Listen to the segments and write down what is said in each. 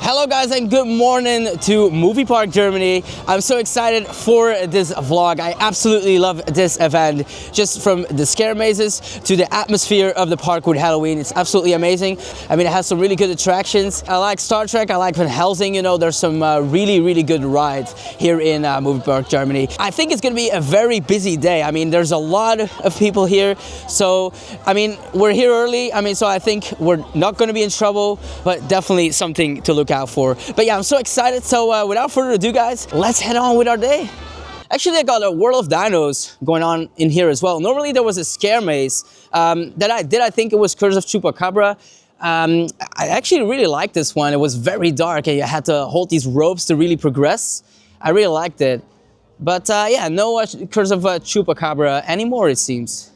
Hello guys and good morning to Movie Park Germany. I'm so excited for this vlog. I absolutely love this event. Just from the scare mazes to the atmosphere of the park with Halloween. It's absolutely amazing. I mean, it has some really good attractions. I like Star Trek, I like Van Helsing, you know, there's some really good rides here in Movie Park Germany. I think it's gonna be a very busy day. I mean, there's a lot of people here. So, I mean, we're here early. I mean, so I think we're not gonna be in trouble, but definitely something to look out for. But yeah, I'm so excited. So without further ado guys, let's head on with our day. Actually, I got a World of Dinos going on in here as well. Normally there was a scare maze that I did. I think it was Curse of Chupacabra. I actually really liked this one. It was very dark and you had to hold these ropes to really progress. I really liked it. But yeah, no Curse of Chupacabra anymore, it seems.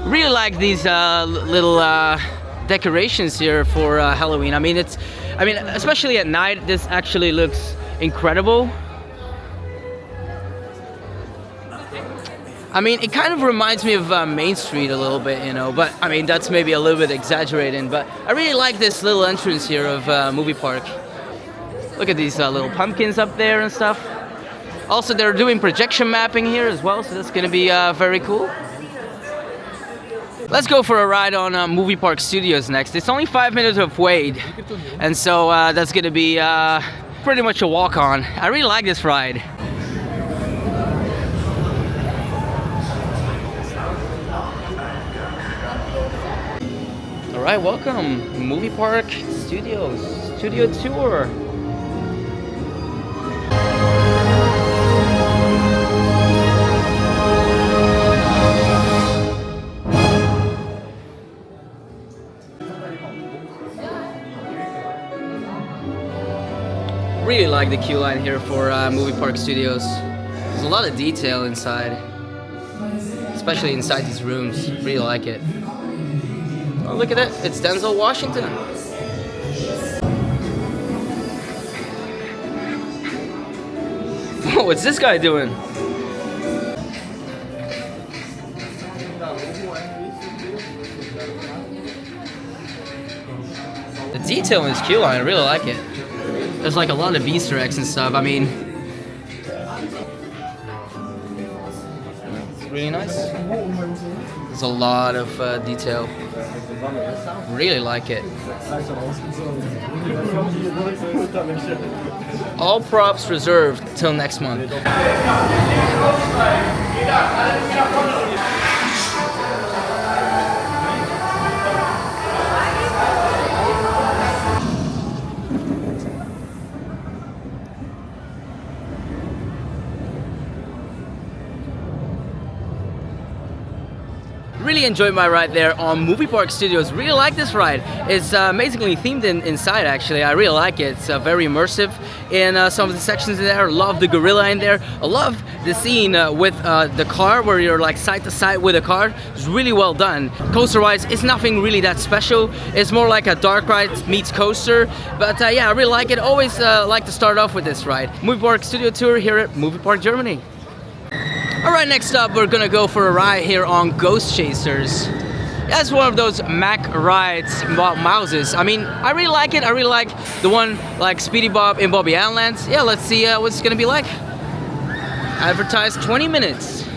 Really like these little decorations here for Halloween. I mean, especially at night, this actually looks incredible. I mean, it kind of reminds me of Main Street a little bit, you know, but I mean, that's maybe a little bit exaggerating, but I really like this little entrance here of Movie Park. Look at these little pumpkins up there and stuff. Also, they're doing projection mapping here as well, so that's gonna be very cool. Let's go for a ride on Movie Park Studios next. It's only 5 minutes of wait, and so that's gonna be pretty much a walk-on. I really like this ride. All right, welcome, Movie Park Studios, studio tour. Really like the queue line here for Movie Park Studios. There's a lot of detail inside, especially inside these rooms. Really like it. Oh, look at that! It's Denzel Washington. Oh, what's this guy doing? The detail in this queue line, I really like it. There's like a lot of Easter eggs and stuff. I mean, it's really nice. There's a lot of detail. Really like it. All props reserved till next month. Really enjoyed my ride there on Movie Park Studios. Really like this ride. It's amazingly themed inside actually. I really like it. It's very immersive in some of the sections in there. Love the gorilla in there. I love the scene with the car where you're like side to side with a car. It's really well done. Coaster wise, it's nothing really that special. It's more like a dark ride meets coaster. But yeah, I really like it. Always like to start off with this ride. Movie Park Studio Tour here at Movie Park Germany. Alright, next up we're gonna go for a ride here on Ghost Chasers. That's one of those Mac rides about mouses. I mean, I really like it. I really like the one like Speedy Bob in Bobby Island. Yeah, let's see what it's gonna be like. Advertised 20 minutes.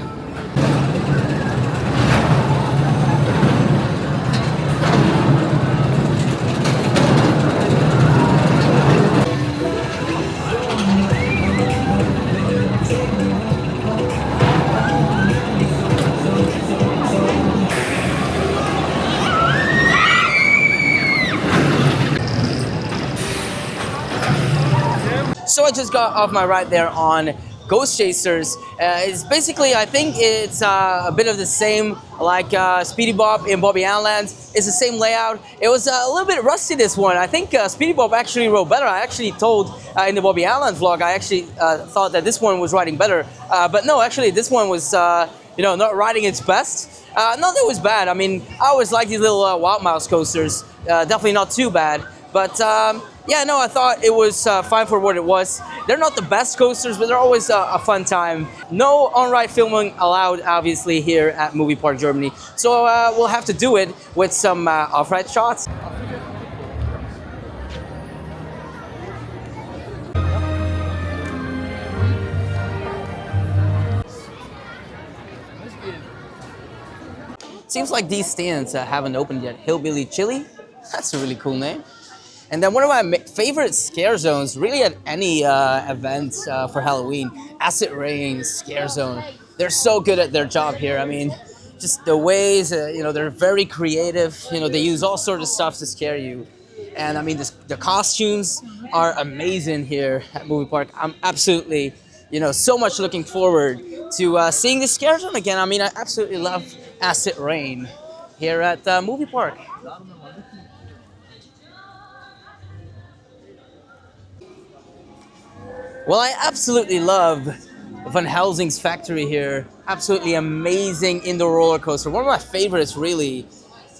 So I just got off my ride there on Ghost Chasers. It's basically, I think it's a bit of the same like Speedy Bob in Bobby Island. It's the same layout. It was a little bit rusty, this one. I think Speedy Bob actually rode better. I actually told in the Bobby Island vlog, I actually thought that this one was riding better. But no, actually this one was you know, not riding its best. Not that it was bad. I mean, I always like these little Wild Mouse coasters. Definitely not too bad. But Yeah, no, I thought it was fine for what it was. They're not the best coasters, but they're always a fun time. No on-ride filming allowed, obviously, here at Movie Park Germany. So we'll have to do it with some off-ride shots. Seems like these stands haven't opened yet. Hillbilly Chili, that's a really cool name. And then one of my favorite scare zones, really at any event for Halloween, Acid Rain Scare Zone. They're so good at their job here. I mean, just the ways, they're very creative. They use all sorts of stuff to scare you. And I mean, the costumes are amazing here at Movie Park. I'm absolutely, so much looking forward to seeing the scare zone again. I mean, I absolutely love Acid Rain here at Movie Park. Well, I absolutely love Van Helsing's factory here. Absolutely amazing indoor roller coaster. One of my favorites, really.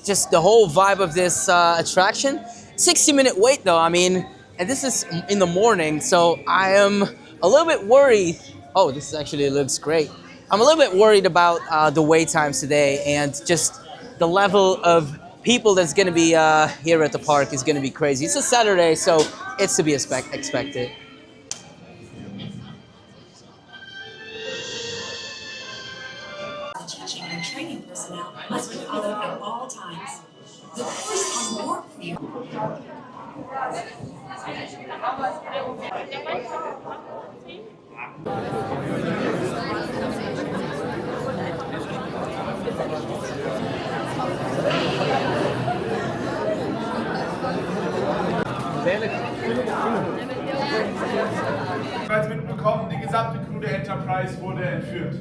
Just the whole vibe of this attraction. 60-minute wait, though. I mean, and this is in the morning, so I am a little bit worried. Oh, this actually looks great. I'm a little bit worried about the wait times today, and just the level of people that's going to be here at the park is going to be crazy. It's a Saturday, so it's to be expected. Teaching and training personnel must be followed at all times. The course on board you. Bereits mitbekommen, die gesamte Crew der Enterprise wurde entführt.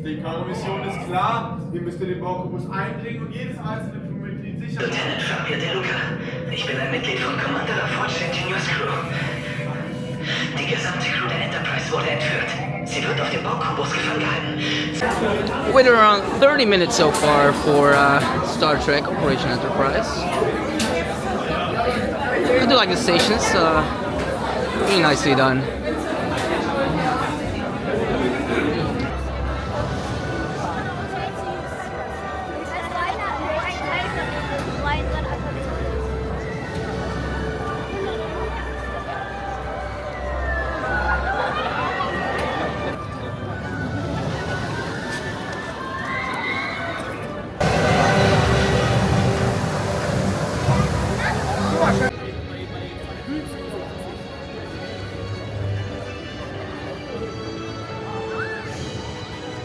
Die Mission ist klar, ihr müsst in den Baukubus eindringen und jedes einzelne Crewmitglied sicher... Lieutenant Fabian De Luca, ich bin ein Mitglied von Commander der Forge Engineers Crew. Die gesamte Crew der Enterprise wurde entführt. Sie wird auf dem Baukubus gefangen gehalten. Waited around 30 minutes so far for Star Trek Operation Enterprise. I do like the stations, really nicely done.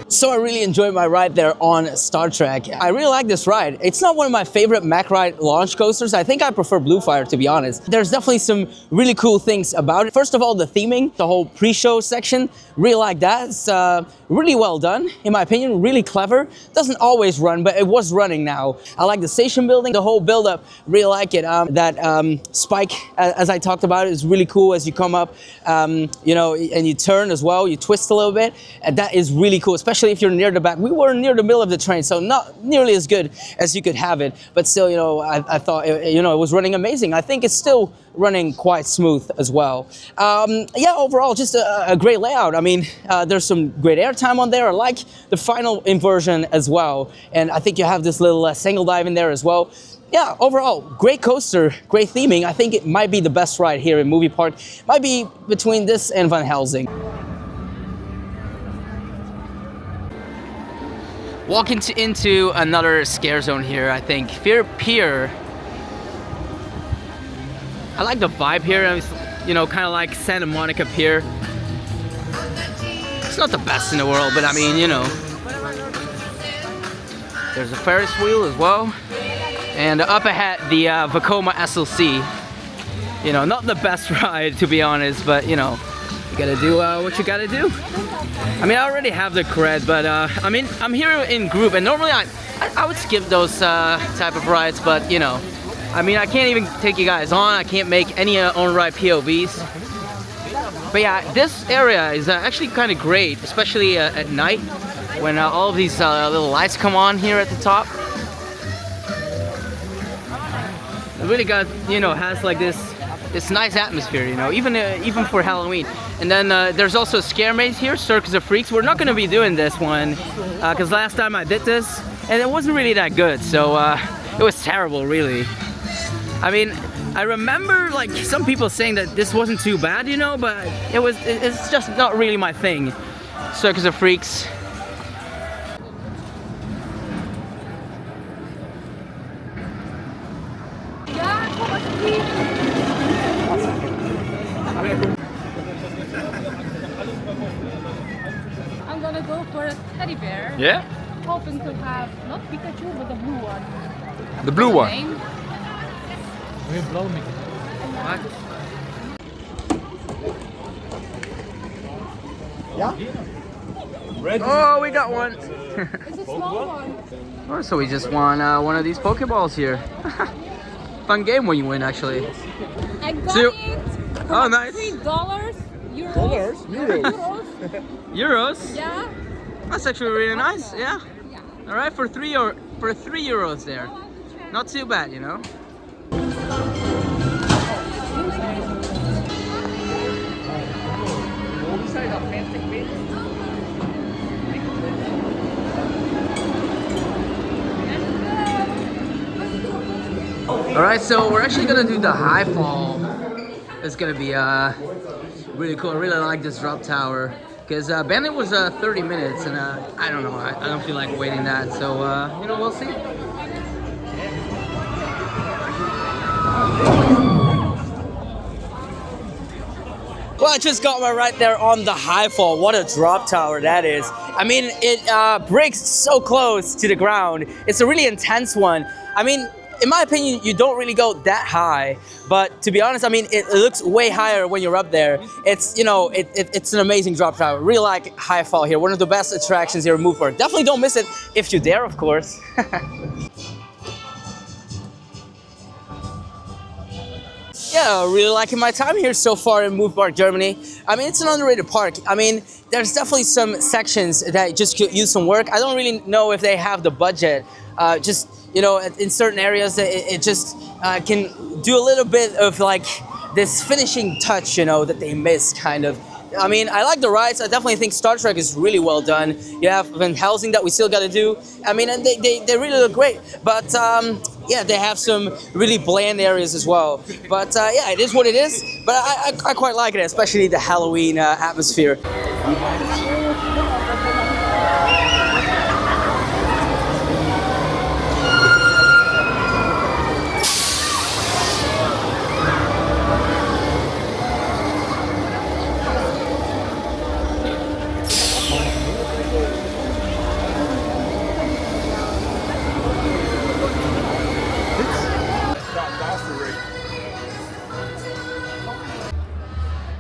So I really enjoyed my ride there on Star Trek. I really like this ride. It's not one of my favorite Mack ride launch coasters. I think I prefer Blue Fire, to be honest. There's definitely some really cool things about it. First of all, the theming, the whole pre-show section, really like that. It's really well done, in my opinion, really clever. Doesn't always run, but it was running now. I like the station building, the whole build-up, really like it. That spike, as I talked about, is really cool as you come up, and you turn as well, you twist a little bit. And that is really cool, especially if you're near the back. We were near the middle of the train, so not nearly as good as you could have it, but still, I thought, it was running amazing. I think it's still running quite smooth as well. Yeah, overall, just a great layout. I mean, there's some great airtime on there. I like the final inversion as well, and I think you have this little single dive in there as well. Yeah, overall, great coaster, great theming. I think it might be the best ride here in Movie Park. Might be between this and Van Helsing. Walking into another scare zone here, I think. Fear Pier. I like the vibe here, kind of like Santa Monica Pier. It's not the best in the world, but I mean, There's a Ferris wheel as well. And up ahead, the Vekoma SLC. Not the best ride, to be honest, but, you gotta do what you gotta do. I mean, I already have the cred, but I mean, I'm here in group, and normally I would skip those type of rides, but I mean, I can't even take you guys on. I can't make any on-ride POVs. But yeah, this area is actually kind of great, especially at night when all of these little lights come on here at the top. It really got, has like this this nice atmosphere, you know, even for Halloween. And then there's also a scare maze here, Circus of Freaks. We're not going to be doing this one because last time I did this and it wasn't really that good, so it was terrible, really. I mean, I remember like some people saying that this wasn't too bad, you know, but it's just not really my thing. Circus of Freaks. I'm gonna go for a teddy bear. Yeah? Hoping to have not Pikachu but the blue one. The blue one. Name. What? Oh, we got one. It's a small one. Oh, so we just won one of these Pokeballs here. Fun game when you win, actually. I got So it. Oh, nice. $3. Euros. Euros. Euros? Yeah. That's actually really nice. Yeah. Yeah. All right, for 3 euros there. Not too bad, you know. All right, so we're actually gonna do the high fall. It's gonna be really cool. I really like this drop tower because Bandit was 30 minutes, and I don't know. I don't feel like waiting that. So you know, we'll see. Well, I just got one right there on the high fall. What a drop tower that is. I mean, it breaks so close to the ground. It's a really intense one. I mean, in my opinion, you don't really go that high, but to be honest, I mean, it looks way higher when you're up there. It's, you know, it's an amazing drop tower. Really like high fall here. One of the best attractions here in Move Park. Definitely don't miss it if you dare, of course. Yeah, really liking my time here so far in Move Park, Germany. I mean, it's an underrated park. I mean, there's definitely some sections that just could use some work. I don't really know if they have the budget. Just, you know, in certain areas, it just can do a little bit of like this finishing touch, you know, that they miss kind of. I mean, I like the rides. I definitely think Star Trek is really well done. You have Van Helsing that we still got to do. I mean, and they really look great. But yeah, they have some really bland areas as well. But yeah, it is what it is. But I quite like it, especially the Halloween atmosphere.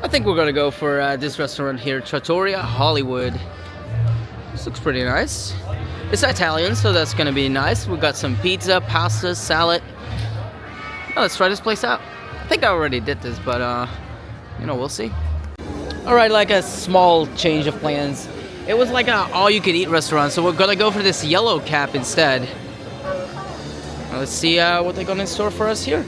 I think we're gonna go for this restaurant here, Trattoria Hollywood. This looks pretty nice. It's Italian, so that's gonna be nice. We got some pizza, pasta, salad. Oh, let's try this place out. I think I already did this, but you know, we'll see. All right, like a small change of plans. It was like a all-you-can-eat restaurant, so we're gonna go for this yellow cap instead. Let's see what they're gonna in store for us here.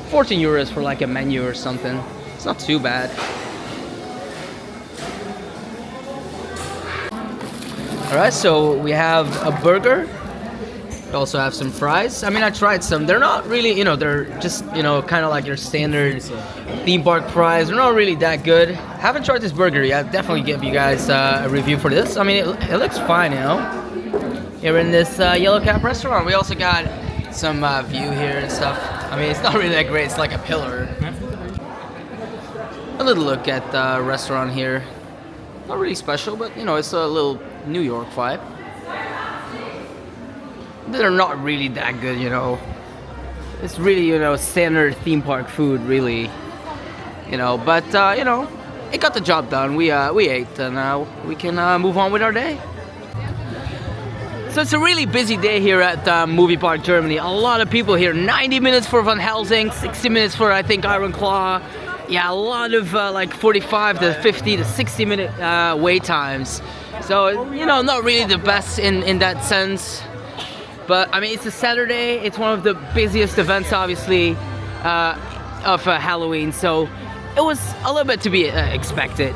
14 euros for like a menu or something. It's not too bad. All right, so we have a burger. We also have some fries. I mean, I tried some. They're not really, you know, they're just, you know, kind of like your standard theme park fries. They're not really that good. Haven't tried this burger yet. I'll definitely give you guys a review for this. I mean, it looks fine, you know. Here in this Yellow Cap restaurant, we also got some view here and stuff. I mean, it's not really that great. It's like a pillar. A little look at the restaurant here. Not really special, but you know, it's a little New York vibe. They're not really that good, you know. It's really, you know, standard theme park food, really. You know, but you know, it got the job done. We ate, and we can move on with our day. So it's a really busy day here at Movie Park Germany. A lot of people here. 90 minutes for Van Helsing, 60 minutes for I think Iron Claw. Yeah, a lot of like 45 to 50 to 60 minute wait times. So, you know, not really the best in that sense. But I mean, it's a Saturday. It's one of the busiest events, obviously. of Halloween, so it was a little bit to be expected.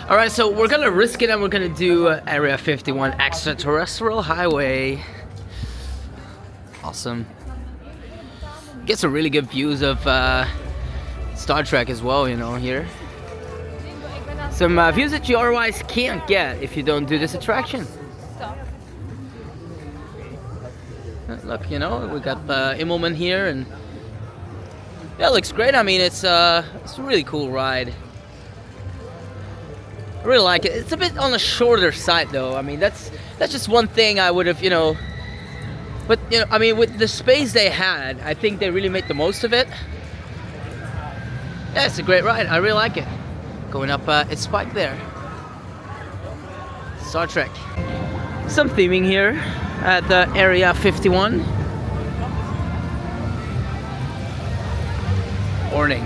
All right, so we're gonna risk it and we're gonna do Area 51 Extraterrestrial Highway. Awesome. Get some really good views of Star Trek as well, you know, here. Some views that you otherwise can't get if you don't do this attraction. Look, you know, we got Immelman here, and yeah, it looks great. I mean, it's a really cool ride. I really like it. It's a bit on the shorter side, though. I mean, that's just one thing I would have, you know. But you know, I mean, with the space they had, I think they really made the most of it. Yeah, it's a great ride. I really like it. Going up, it's spiked there. Star Trek. Some theming here at the Area 51. Warning.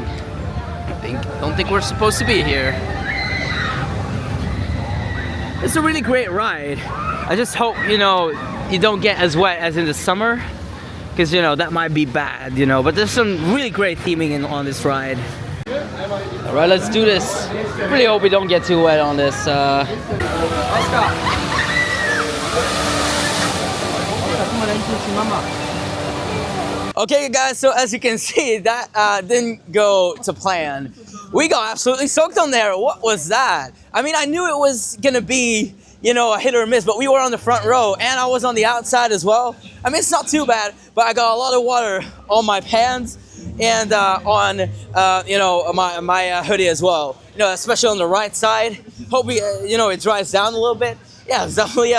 Don't think we're supposed to be here. It's a really great ride. I just hope, you know, you don't get as wet as in the summer, because, you know, that might be bad, you know. But there's some really great theming on this ride. All right, let's do this. Really hope we don't get too wet on this. Okay, guys, so as you can see, that didn't go to plan. We got absolutely soaked on there. What was that? I mean, I knew it was gonna be, you know, a hit or miss, but we were on the front row and I was on the outside as well. I mean, it's not too bad, but I got a lot of water on my pants and on, you know, my hoodie as well. You know, especially on the right side. Hope we, you know, it dries down a little bit. Yeah, it's definitely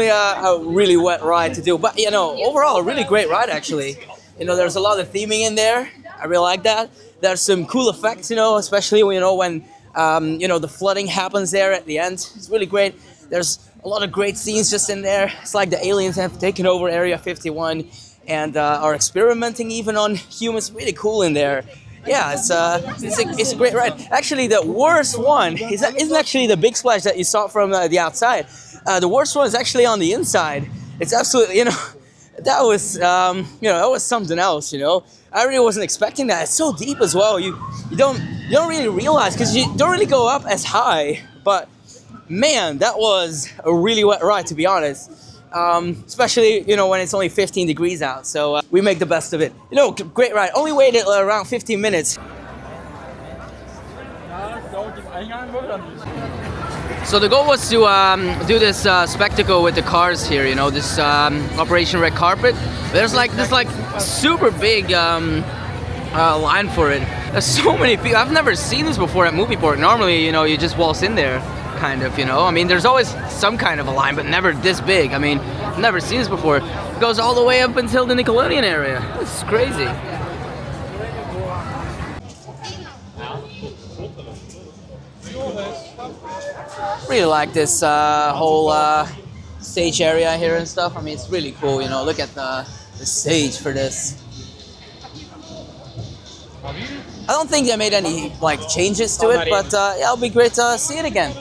a really wet ride to do. But, you know, overall, a really great ride, actually. You know, there's a lot of theming in there. I really like that. There's some cool effects, you know, especially, you know, when, you know, the flooding happens there at the end. It's really great. There's a lot of great scenes just in there. It's like the aliens have taken over Area 51 and are experimenting even on humans. Really cool in there. Yeah, it's a great ride. Actually, the worst one isn't actually the big splash that you saw from the outside. The worst one is actually on the inside. It's absolutely, you know, that was, you know, that was something else, you know. I really wasn't expecting that. It's so deep as well. You don't really realize, because you don't really go up as high. But man, that was a really wet ride, to be honest. Especially, you know, when it's only 15 degrees out. So we make the best of it. You know, great ride. Only waited around 15 minutes. So the goal was to do this spectacle with the cars here, you know, this Operation Red Carpet. There's like this super big line for it. There's so many people. I've never seen this before at Movie Park. Normally, you know, you just waltz in there, kind of, you know. I mean, there's always some kind of a line, but never this big. I mean, I've never seen this before. It goes all the way up until the Nickelodeon area. It's crazy. Really like this whole stage area here and stuff. I mean, it's really cool, you know. Look at the stage for this. I don't think they made any like changes to it, but yeah, it'll be great to see it again.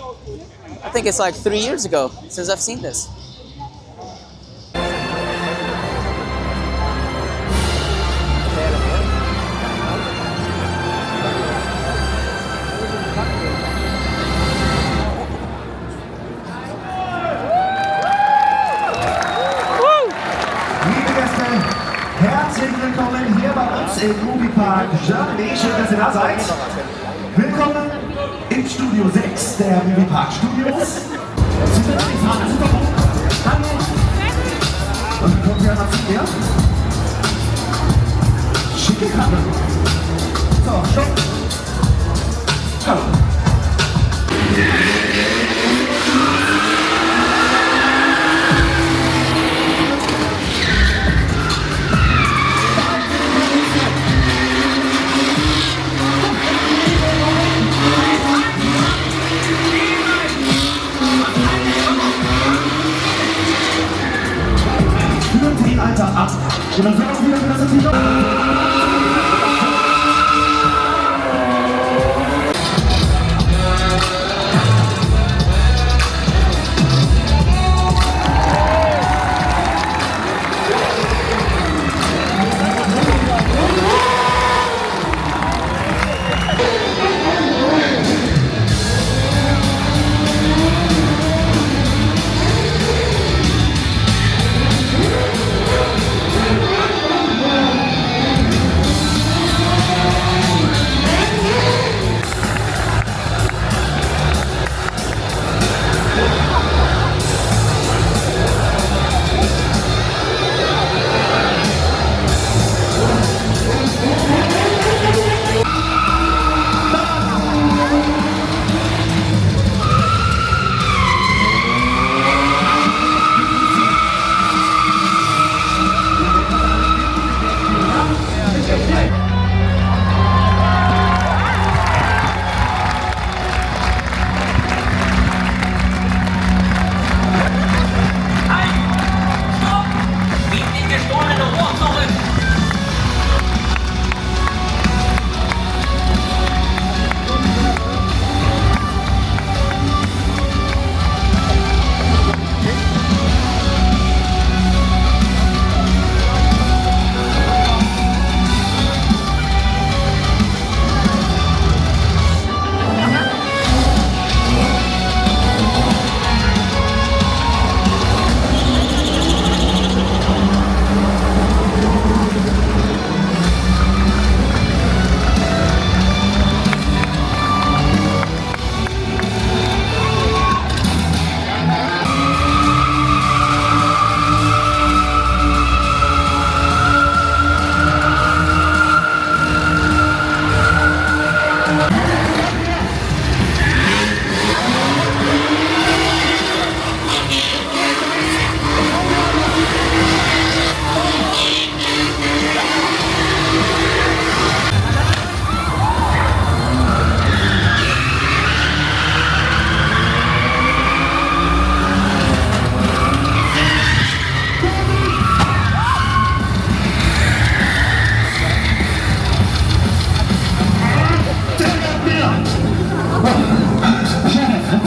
I think it's like 3 years ago since I've seen this. Herzlich willkommen hier bei uns im Movie Park Germany. Schön, dass ihr da seid. Willkommen im Studio 6 der Movie Park Studios. Sie sind die Fahrer super gut. Hallo. Und kommen wir mal zu mir. Schicke Kappe. So, stopp. Hallo. Ab. Und dann sind wir wieder das Video.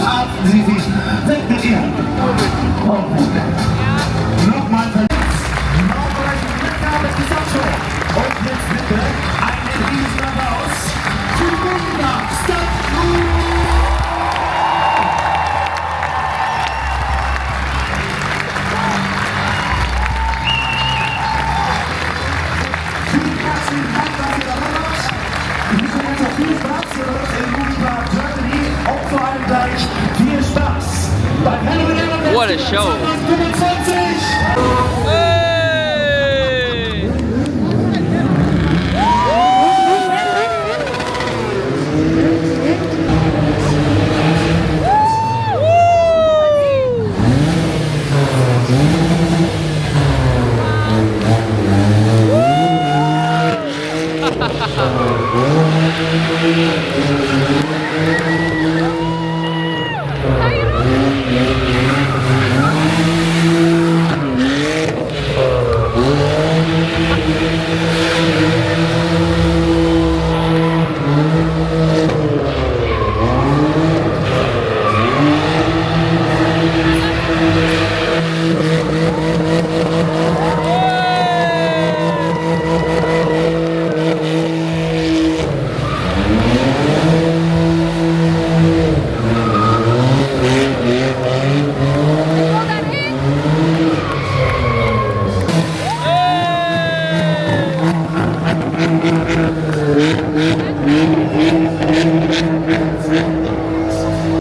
Atmen Sie sich. Weg mit ihr. Nochmal und jetzt bitte einen Riesenapplaus für Vielen herzlichen Dank, dass ihr dabei wart. Ich wünsche euch jetzt viel Spaß hier bei uns im Movie Park Germany und vor allem gleich viel Spaß beim Halloween What a show. 2025.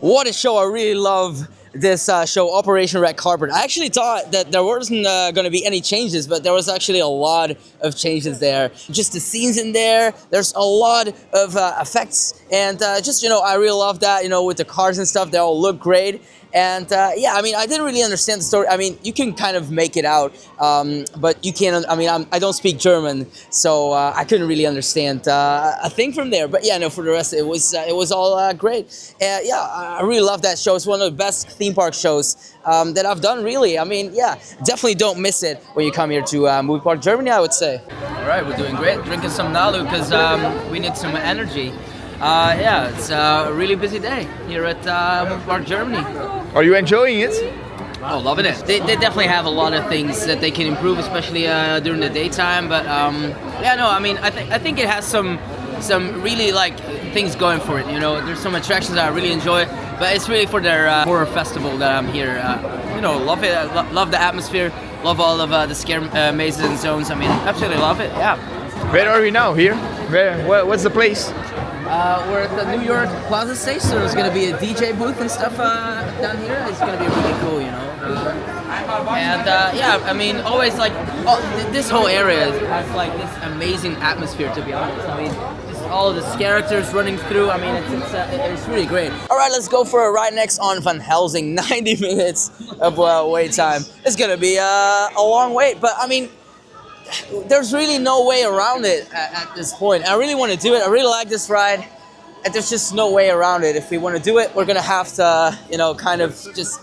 What a show. I really love this show, Operation Red Carpet. I actually thought that there wasn't going to be any changes, but there was actually a lot of changes there. Just the scenes in there, there's a lot of effects, and just, you know, I really love that, you know, with the cars and stuff, they all look great. And yeah, I mean, I didn't really understand the story. I mean, you can kind of make it out, but you can't, I mean, I don't speak German, so I couldn't really understand a thing from there. But yeah, no, for the rest, it was all great. Yeah, I really love that show. It's one of the best theme park shows that I've done, really. I mean, yeah, definitely don't miss it when you come here to Movie Park Germany, I would say. All right, we're doing great. Drinking some Nalu because we need some energy. Yeah, it's a really busy day here at Movie Park Germany. Are you enjoying it? Oh, loving it. They definitely have a lot of things that they can improve, especially during the daytime. But yeah, no, I mean, I think it has some really like things going for it. You know, there's some attractions that I really enjoy, but it's really for their horror festival that I'm here. You know, love it. Love the atmosphere. Love all of the scare mazes and zones. I mean, absolutely love it. Yeah. Where are we now? Here? What's the place? We're at the New York Plaza stage, so there's going to be a DJ booth and stuff down here. It's going to be really cool, you know. And yeah, I mean, always like, this whole area has like this amazing atmosphere, to be honest. I mean, just all of the characters running through, I mean, it's really great. All right, let's go for a ride next on Van Helsing. 90 minutes of wait time. It's going to be a long wait, but I mean, there's really no way around it at this point. I really want to do it. I really like this ride, and there's just no way around it. If we want to do it, we're gonna have to, you know, kind of just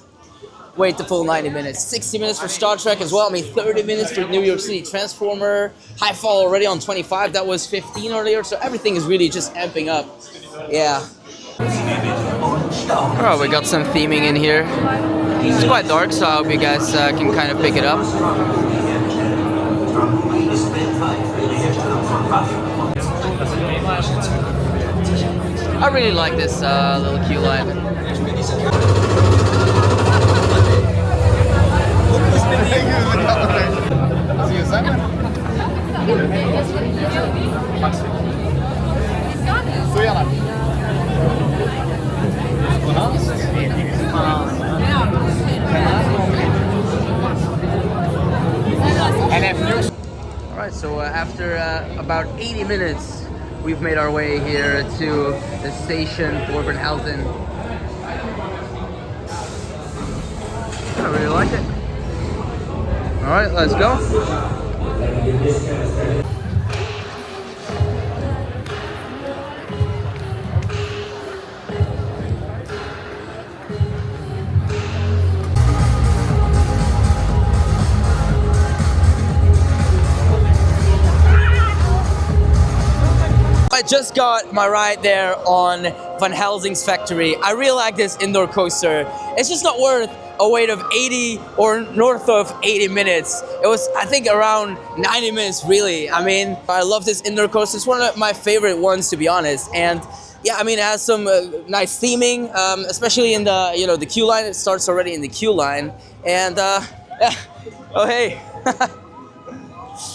wait the full 90 minutes. 60 minutes for Star Trek as well. I mean, 30 minutes for New York City Transformer. High Fall already on 25. That was 15 earlier. So everything is really just amping up. Yeah. Oh, we got some theming in here. It's quite dark, so I hope you guys can kind of pick it up. I really like this little queue line. Alright, so after about 80 minutes, we've made our way here to the station for Van Helsing. I really like it. Alright, let's go. just got my ride there on Van Helsing's factory. I really like this indoor coaster. It's just not worth a wait of 80 or north of 80 minutes. It was, I think, around 90 minutes, really. I mean, I love this indoor coaster. It's one of my favorite ones, to be honest. And yeah, I mean, it has some nice theming, especially in the, you know, the queue line. It starts already in the queue line. And yeah. Oh, hey.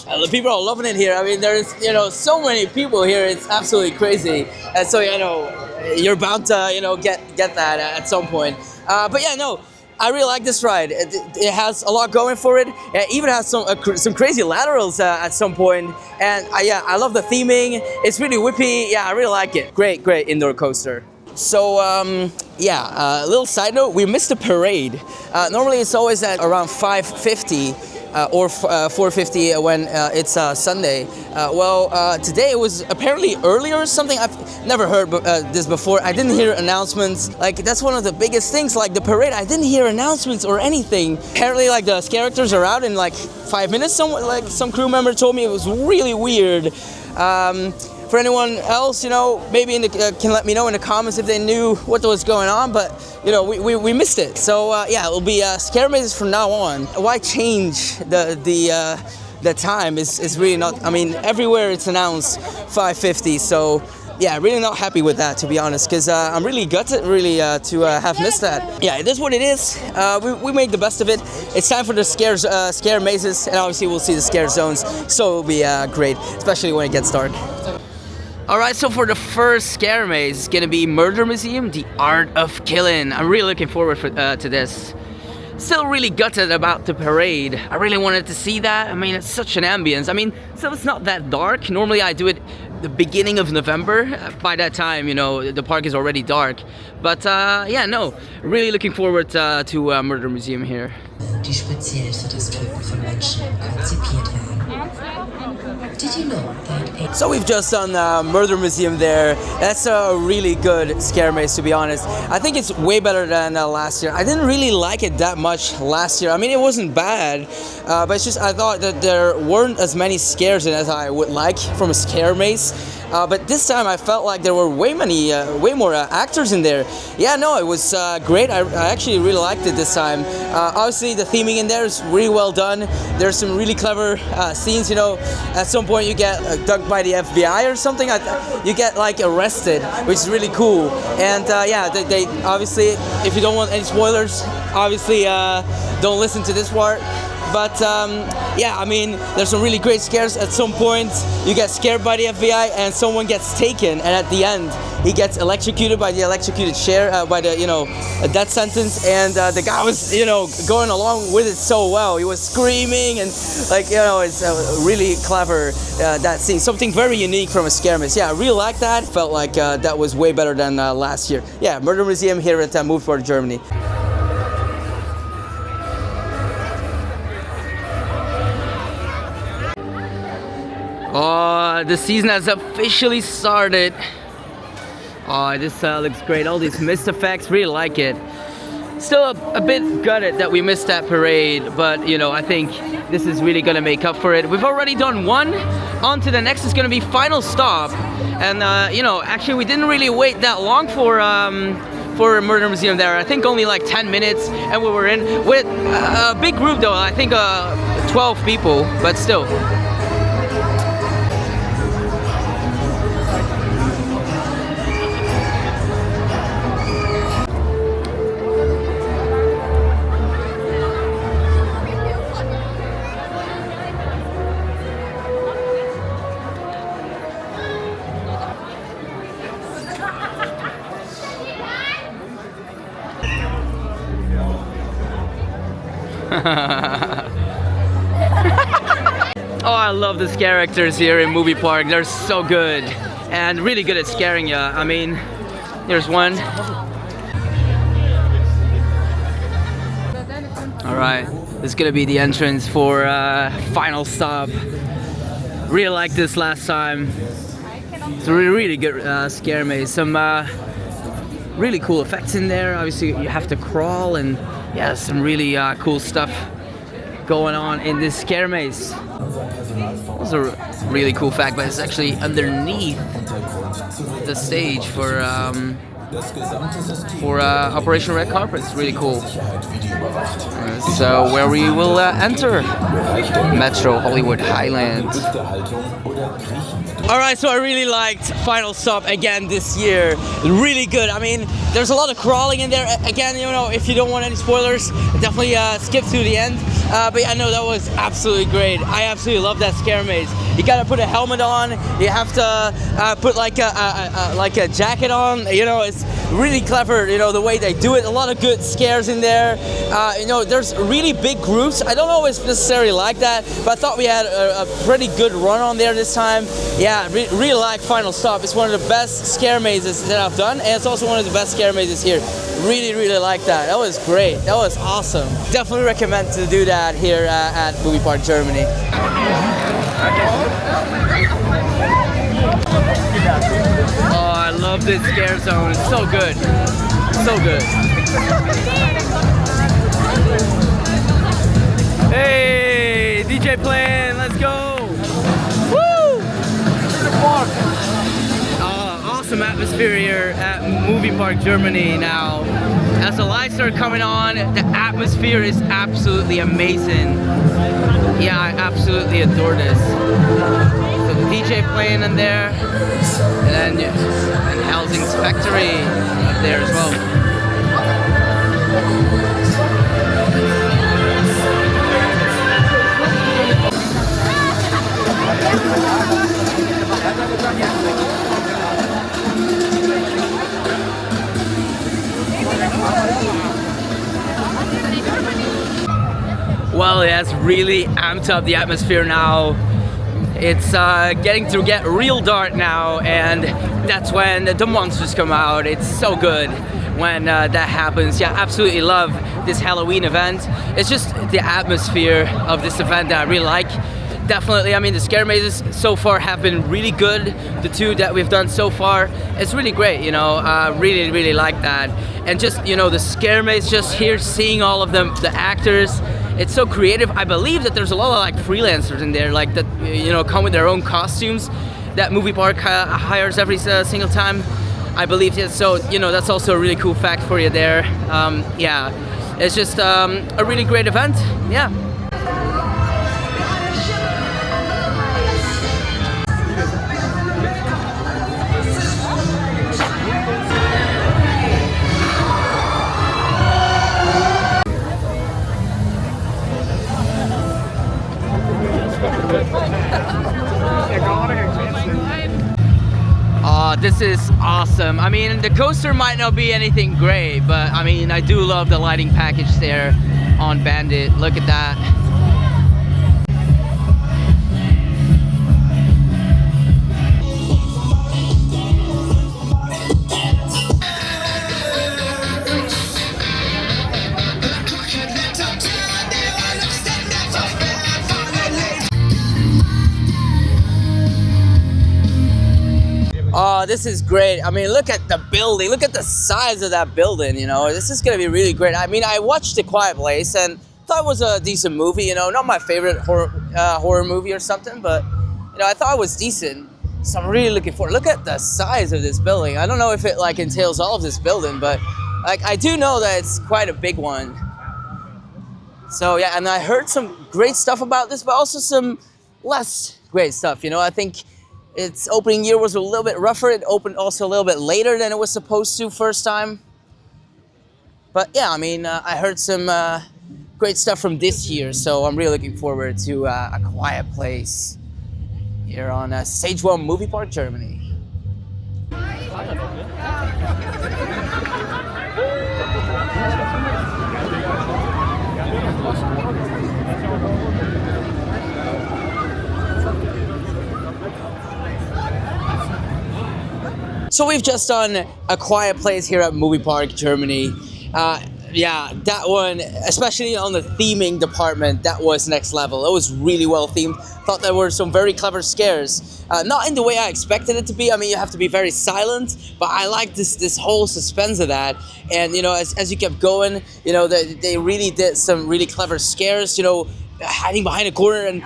The people are loving it here. I mean, there's, you know, so many people here. It's absolutely crazy. And so, you know, you're bound to, you know, get that at some point. But yeah, no, I really like this ride. It has a lot going for it. It even has some crazy laterals at some point. And yeah, I love the theming. It's really whippy. Yeah, I really like it. Great indoor coaster. So yeah, a little side note, we missed the parade. Normally it's always at around 5:50 or 4:50 when it's Sunday. Today it was apparently earlier or something. I've never heard this before. I didn't hear announcements. Like, that's one of the biggest things, like the parade. I didn't hear announcements or anything. Apparently, like, the characters are out in like 5 minutes. Some crew member told me. It was really weird. For anyone else, you know, maybe can let me know in the comments if they knew what was going on, but you know, we missed it. So yeah, it'll be scare mazes from now on. Why change the time is really not, I mean, everywhere it's announced 5:50, so yeah, really not happy with that, to be honest, because I'm really gutted, really, to have missed that. Yeah, it is what it is. We made the best of it. It's time for the scare mazes, and obviously we'll see the scare zones, so it'll be great, especially when it gets dark. Alright, so for the first scare maze, it's gonna be Murder Museum, The Art of Killing. I'm really looking forward to this. Still really gutted about the parade. I really wanted to see that. I mean, it's such an ambience. I mean, so it's not that dark. Normally I do it the beginning of November. By that time, you know, the park is already dark. But yeah, no, really looking forward to Murder Museum here. Die speziell für das Töten von Menschen konzipiert werden. Did you know that So we've just done Murder Museum there. That's a really good scare maze, to be honest. I think it's way better than last year. I didn't really like it that much last year. I mean, it wasn't bad, but it's just I thought that there weren't as many scares in it as I would like from a scare maze. But this time I felt like there were way more actors in there. Yeah, no, it was great. I actually really liked it this time. Obviously, the theming in there is really well done. There's some really clever scenes. You know, at some point you get dunked by the FBI or something. You get like arrested, which is really cool. And yeah, they obviously, if you don't want any spoilers, obviously don't listen to this part. But yeah, I mean, there's some really great scares. At some point, you get scared by the FBI and someone gets taken, and at the end, he gets electrocuted by the electrocuted chair, by the, you know, a death sentence. And the guy was, you know, going along with it so well. He was screaming and, like, you know, it's really clever, that scene. Something very unique from a scare maze. Yeah, I really like that. Felt like that was way better than last year. Yeah, Murder Museum here at Movie Park Germany. Oh, the season has officially started. Oh, this looks great. All these mist effects, really like it. Still a bit gutted that we missed that parade, but you know, I think this is really gonna make up for it. We've already done one. On to the next is gonna be Final Stop. And you know, actually we didn't really wait that long for Murder Museum there. I think only like 10 minutes, and we were in with a big group though. I think 12 people, but still. Oh, I love the characters here in Movie Park. They're so good and really good at scaring you. I mean, there's one. All right, this is gonna be the entrance for Final Stop. Really liked this last time. It's a really good scare maze. Some really cool effects in there. Obviously, you have to crawl, and yeah, some really cool stuff going on in this scare maze. was a really cool fact, but it's actually underneath the stage for Operation Red Carpet. It's really cool. So where we will enter Metro Hollywood Highland. Alright, so I really liked Final Stop again this year. Really good. I mean, there's a lot of crawling in there. Again, you know, if you don't want any spoilers, definitely skip to the end. But yeah, no, that was absolutely great. I absolutely love that scare maze. You gotta put a helmet on. You have to put like a jacket on. You know, it's really clever. You know, the way they do it. A lot of good scares in there. You know, there's really big groups. I don't always necessarily like that, but I thought we had a pretty good run on there this time. Yeah, really like Final Stop. It's one of the best scare mazes that I've done, and it's also one of the best scare mazes here. Really like that. That was great. That was awesome. Definitely recommend to do that here at Movie Park Germany. Oh, I love this scare zone. It's so good. So good. Hey, DJ playing. Let's go. Woo! Awesome atmosphere here at Movie Park Germany now. As the lights are coming on, the atmosphere is absolutely amazing. Yeah, I absolutely adore this. So the DJ playing in there, and Helsing's factory up there as well. Well, it has really amped up the atmosphere now. It's getting to get real dark now, and that's when the monsters come out. It's so good when that happens. Yeah, absolutely love this Halloween event. It's just the atmosphere of this event that I really like. Definitely, I mean, the scare mazes so far have been really good. The two that we've done so far, it's really great, you know. Really like that. And just, you know, the scare maze, just here seeing all of them, the actors, it's so creative. I believe that there's a lot of like freelancers in there, like that, you know, come with their own costumes that Movie Park hires every single time. I believe it. So, you know, that's also a really cool fact for you there. Yeah, it's just a really great event. Yeah. This is awesome. I mean, the coaster might not be anything great, but I mean, I do love the lighting package there on Bandit. Look at that. Oh, this is great. I mean, look at the building. Look at the size of that building, you know. This is going to be really great. I mean, I watched A Quiet Place and thought it was a decent movie, you know. Not my favorite horror movie or something, but, you know, I thought it was decent. So I'm really looking forward. Look at the size of this building. I don't know if it, like, entails all of this building, but, like, I do know that it's quite a big one. So, yeah, and I heard some great stuff about this, but also some less great stuff, you know. I think its opening year was a little bit rougher. It opened also a little bit later than it was supposed to first time. But yeah, I mean, I heard some great stuff from this year, so I'm really looking forward to A Quiet Place here on Stage 1 Movie Park Germany. So we've just done A Quiet Place here at Movie Park Germany. Yeah, that one, especially on the theming department, that was next level. It was really well themed. Thought there were some very clever scares. Not in the way I expected it to be. I mean, you have to be very silent, but I like this whole suspense of that. And, you know, as you kept going, you know, they really did some really clever scares, you know, hiding behind a corner and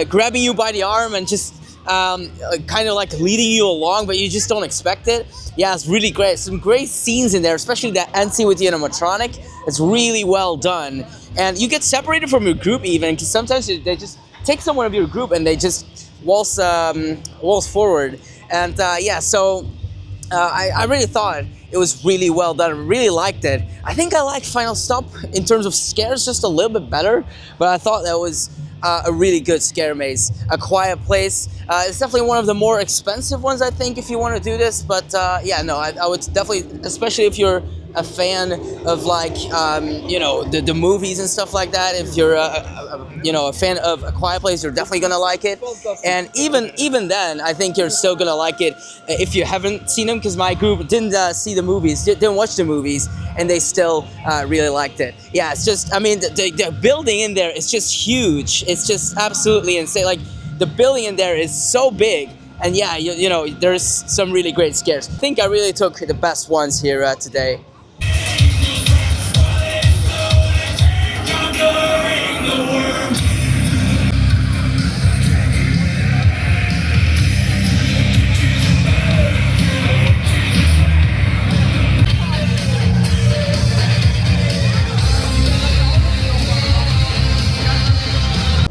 grabbing you by the arm and just kind of like leading you along, but you just don't expect it. Yeah, it's really great. Some great scenes in there, especially that end scene with the animatronic. It's really well done. And you get separated from your group even, because sometimes they just take someone of your group and they just waltz forward. And yeah, so I really thought it was really well done. I really liked it. I think I like Final Stop in terms of scares just a little bit better, but I thought that was a really good scare maze. A Quiet Place. It's definitely one of the more expensive ones, I think, if you want to do this. But yeah, no, I would definitely, especially if you're a fan of like, you know, the movies and stuff like that. If you're, you know, a fan of A Quiet Place, you're definitely gonna like it. And even then, I think you're still gonna like it if you haven't seen them, because my group didn't see the movies, didn't watch the movies, and they still really liked it. Yeah, it's just, I mean, the building in there is just huge. It's just absolutely insane. Like, the building in there is so big. And yeah, you know, there's some really great scares. I think I really took the best ones here today.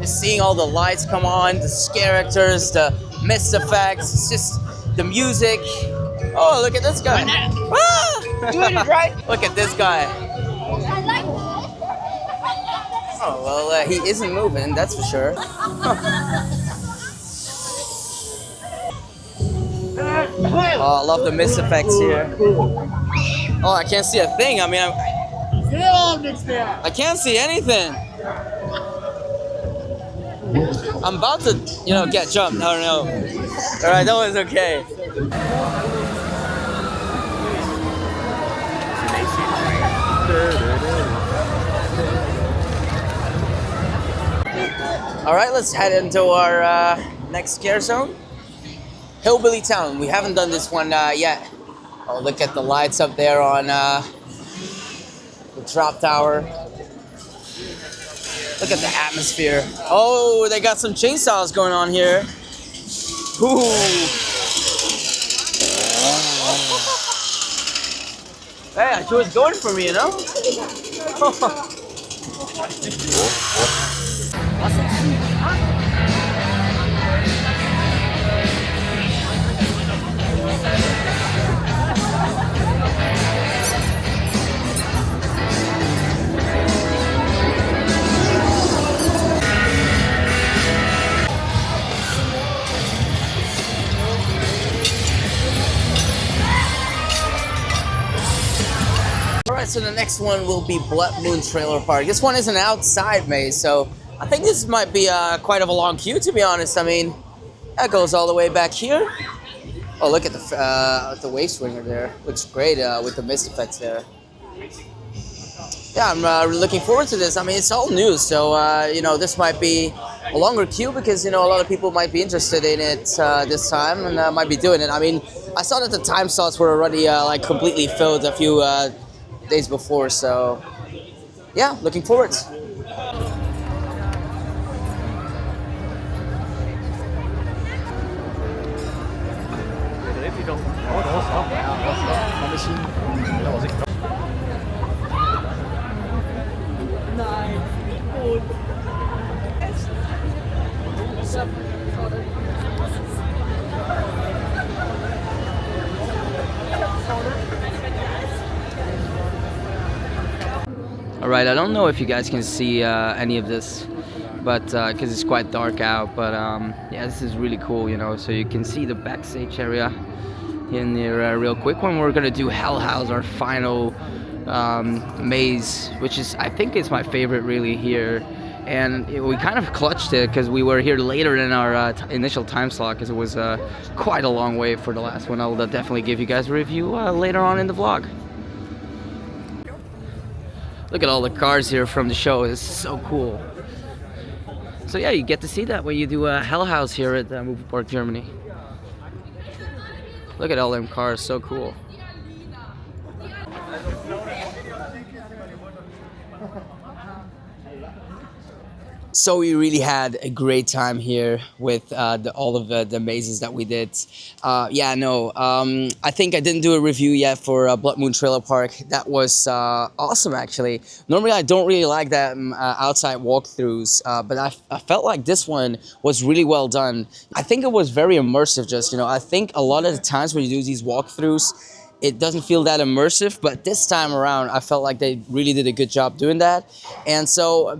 Seeing all the lights come on, the scare actors, the mist effects, it's just the music. Oh, look at this guy. Ah! Doing it right. Look at this guy. Oh, well, he isn't moving, that's for sure. Oh, I love the mist effects here. Oh, I can't see a thing. I mean, I can't see anything. I'm about to, you know, get jumped. I don't know. All right, that was okay. All right, let's head into our next scare zone. Hillbilly Town. We haven't done this one yet. Oh, look at the lights up there on the drop tower. Look at the atmosphere. Oh, they got some chainsaws going on here. Ooh. Hey, she was going for me, you know? So the next one will be Bloodmoon Trailer Park. This one is an outside maze, so I think this might be quite of a long queue, to be honest. I mean, that goes all the way back here. Oh, look at the wave swinger there. Looks great with the mist effects there. Yeah, I'm looking forward to this. I mean, it's all new, so you know, this might be a longer queue because, you know, a lot of people might be interested in it this time and might be doing it. I mean, I saw that the time slots were already like completely filled a few days before, so yeah, looking forward. Alright, I don't know if you guys can see any of this, but because it's quite dark out, but yeah, this is really cool, you know, so you can see the backstage area in there real quick when we're gonna do Hell House, our final maze, which is, I think it's my favorite really here. And we kind of clutched it because we were here later than our initial time slot, because it was quite a long way for the last one. I'll definitely give you guys a review later on in the vlog. Look at all the cars here from the show. This is so cool. So yeah, you get to see that when you do a Hell House here at Movie Park Germany. Look at all them cars, so cool. So we really had a great time here with all of the mazes that we did. Yeah, no, I think I didn't do a review yet for Bloodmoon Trailer Park. That was awesome, actually. Normally, I don't really like that outside walkthroughs, but I felt like this one was really well done. I think it was very immersive. Just I think a lot of the times when you do these walkthroughs, it doesn't feel that immersive, but this time around I felt like they really did a good job doing that. And so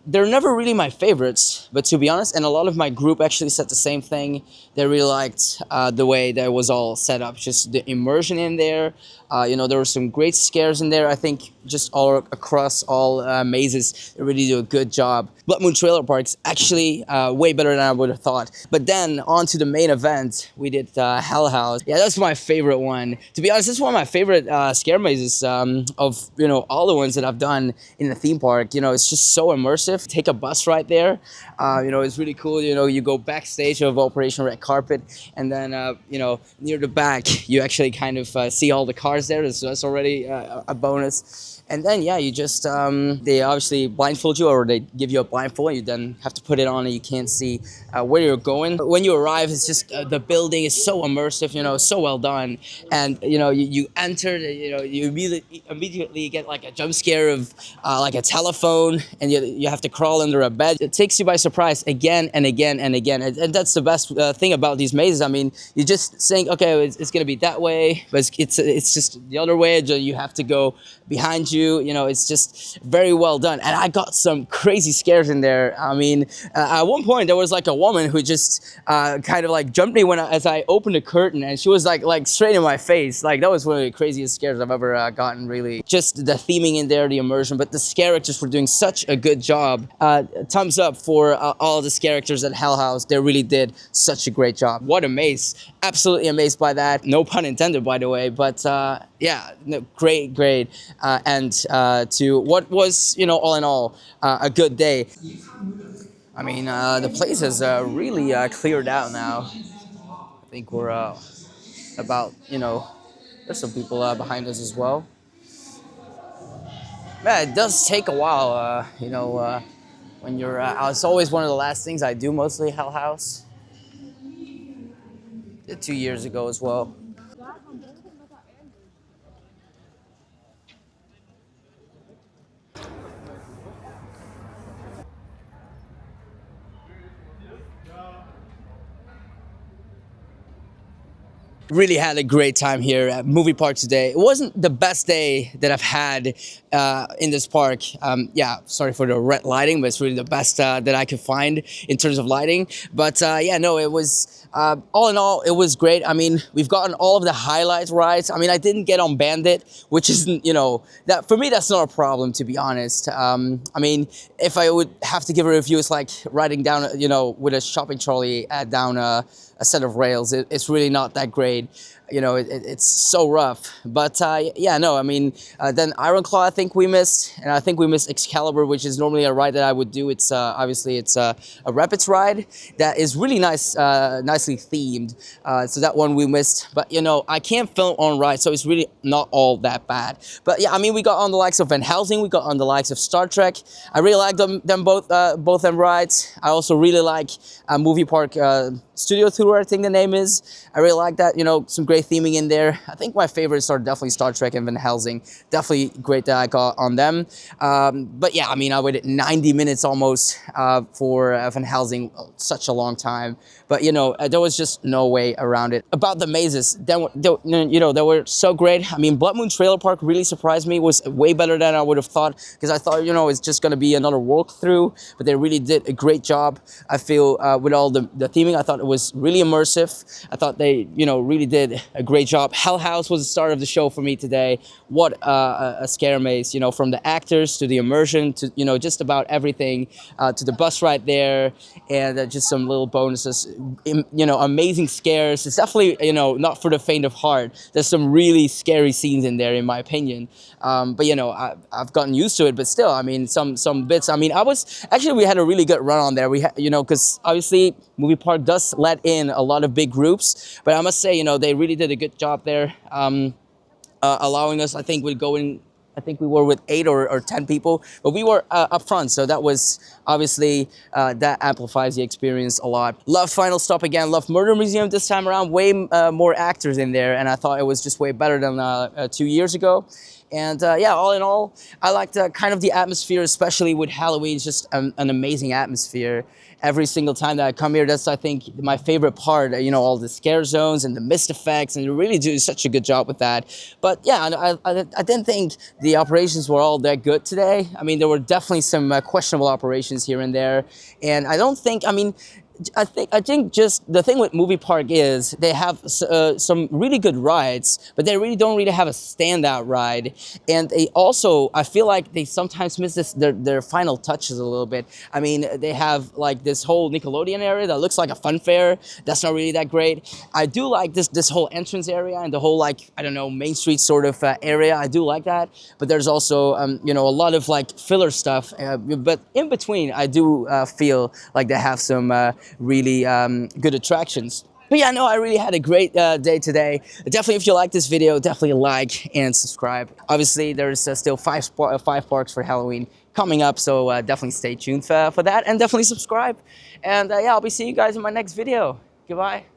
they're never really my favorites, but to be honest, and a lot of my group actually said the same thing. They really liked the way that was all set up, just the immersion in there. There were some great scares in there. I think just all across all mazes, they really do a good job. Bloodmoon Trailer Park's actually way better than I would have thought. But then on to the main event, we did Hell House. Yeah, that's my favorite one. To be honest, this is one of my favorite scare mazes of all the ones that I've done in the theme park. It's just so immersive. Take a bus ride there. It's really cool. You go backstage of Operation Red Carpet, and then near the back, you actually kind of see all the cars there. So that's already a bonus. And then, yeah, you just, they obviously blindfold you, or they give you a blindfold, and you then have to put it on and you can't see where you're going. When you arrive, it's just, the building is so immersive, so well done. And, you enter, you immediately get like a jump scare of like a telephone, and you have to crawl under a bed. It takes you by surprise again and again and again. And that's the best thing about these mazes. I mean, you just think, okay, it's going to be that way, but it's just the other way. You have to go behind you. It's just very well done. And I got some crazy scares in there. I mean, at one point there was like a woman who just kind of like jumped me as I opened the curtain, and she was like straight in my face. Like, that was one of the craziest scares I've ever gotten, really. Just the theming in there, the immersion, but the scare actors were doing such a good job. Thumbs up for all the scare actors at Hell House. They really did such a great job. What a maze. Absolutely amazed by that. No pun intended, by the way, but yeah, no, great. And to what was, all in all, a good day. I mean, the place has really cleared out now. I think we're about, there's some people behind us as well. Yeah, it does take a while, when you're out. It's always one of the last things I do, mostly Hell House. Did 2 years ago as well. Really had a great time here at Movie Park today. It wasn't the best day that I've had in this park. Yeah, sorry for the red lighting, but it's really the best that I could find in terms of lighting. But yeah, no, it was, all in all, it was great. I mean, we've gotten all of the highlight rides. I mean, I didn't get on Bandit, which isn't, that for me, that's not a problem, to be honest. I mean, if I would have to give a review, it's like riding down, with a shopping trolley down a set of rails. It's really not that great. It's so rough. But yeah, no, I mean, then Iron Claw, I think we missed, and I think we missed Excalibur, which is normally a ride that I would do. It's obviously it's a Rapids ride that is really nice, nicely themed. So that one we missed. But I can't film on rides, so it's really not all that bad. But yeah, I mean, we got on the likes of Van Helsing, we got on the likes of Star Trek. I really like them both them rides. I also really like Movie Park Studio Tour, I think the name is. I really like that. Some great theming in there. I think my favorites are definitely Star Trek and Van Helsing. Definitely great that I got on them. But yeah, I mean, I waited 90 minutes almost for Van Helsing, such a long time. But there was just no way around it. About the mazes, they were so great. I mean, Bloodmoon Trailer Park really surprised me. It was way better than I would have thought, because I thought, it's just going to be another walkthrough, but they really did a great job. I feel with all the theming, I thought it was really immersive. I thought they, really did a great job. Hell House was the start of the show for me today. What a scare maze, from the actors to the immersion to, just about everything, to the bus ride there, and just some little bonuses. Amazing scares. It's definitely, not for the faint of heart. There's some really scary scenes in there, in my opinion. But I've gotten used to it. But still, I mean, some bits. I mean, we had a really good run on there. We had, because obviously Movie Park does let in a lot of big groups. But I must say, they really did a good job there, allowing us. I think we'd go in I think we were with 8 or 10 people, but we were up front, so that was obviously, that amplifies the experience a lot. Love Final Stop again, love Murder Museum this time around, way more actors in there, and I thought it was just way better than 2 years ago. And yeah, all in all, I liked kind of the atmosphere, especially with Halloween. It's just an amazing atmosphere. Every single time that I come here, that's, I think, my favorite part. You know, all the scare zones and the mist effects, and they really do such a good job with that. But yeah, I didn't think the operations were all that good today. I mean, there were definitely some questionable operations here and there. And I don't think, I mean, I think just the thing with Movie Park is they have some really good rides, but they really don't have a standout ride. And they also, I feel like they sometimes miss their final touches a little bit. I mean, they have like this whole Nickelodeon area that looks like a fun fair. That's not really that great. I do like this whole entrance area and the whole, like, I don't know, Main Street sort of area. I do like that. But there's also, you know, a lot of like filler stuff. But in between, I do feel like they have some really good attractions. But yeah, no, I really had a great day today. Definitely, if you like this video, definitely like and subscribe. Obviously, there's still five parks for Halloween coming up, so definitely stay tuned for that, and definitely subscribe. And yeah, I'll be seeing you guys in my next video. Goodbye.